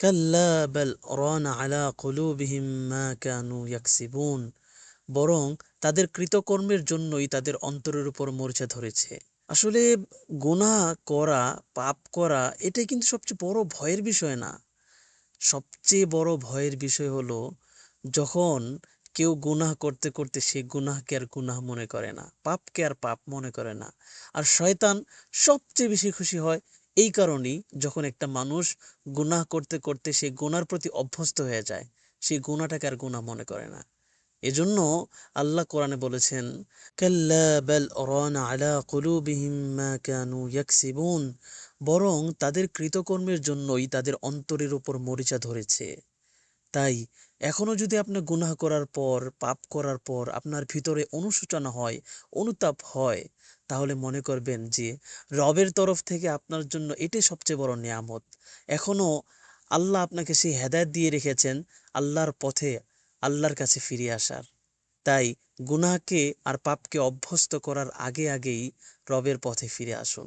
কাল্লা বাল রানা আলা কুলুবিহিম মা কানু ইয়াকসিবুন, বরং তাদের কৃতকর্মের জন্যই তাদের অন্তরের উপর মরিচা ধরেছে। আসলে গুনাহ করা, পাপ করা এটাই কিন্তু সবচেয়ে বড় ভয়ের বিষয় না। সবচেয়ে বড় ভয়ের বিষয় হলো যখন কেউ গুনাহ করতে করতে সে গুনাহকে আর গুনাহ মনে করে না, পাপকে আর পাপ মনে করে না। আর শয়তান সবচেয়ে বেশি খুশি হয় এই কারণেই, যখন একটা মানুষ গুনাহ করতে করতে সে গুনার প্রতি অভ্যস্ত হয়ে যায়, সেই গুনাহটাকে আর গুনাহ মনে করে না। এজন্য আল্লাহ কোরআনে বলেছেন, কাল্লা বাল রানা আলা কুলুবিহিম মা কানু ইয়াকসিবুন, বরং তাদের কৃতকর্মের জন্যই তাদের অন্তরের উপর মরিচা ধরেছে। তাই এখনো যদি আপনি গুনাহ করার পর, পাপ করার পর আপনার ভিতরে অনুশোচনা হয়, অনুতাপ হয়, তাহলে মনে করবেন যে রবের তরফ থেকে আপনার জন্য এটাই সবচেয়ে বড় নিয়ামত। এখনো আল্লাহ আপনাকে সেই হেদায়েত দিয়ে রেখেছেন আল্লাহর পথে, আল্লাহর কাছে ফিরে আসার। তাই গুনাহকে আর পাপকে অভ্যস্ত করার আগে আগেই রবের পথে ফিরে আসুন।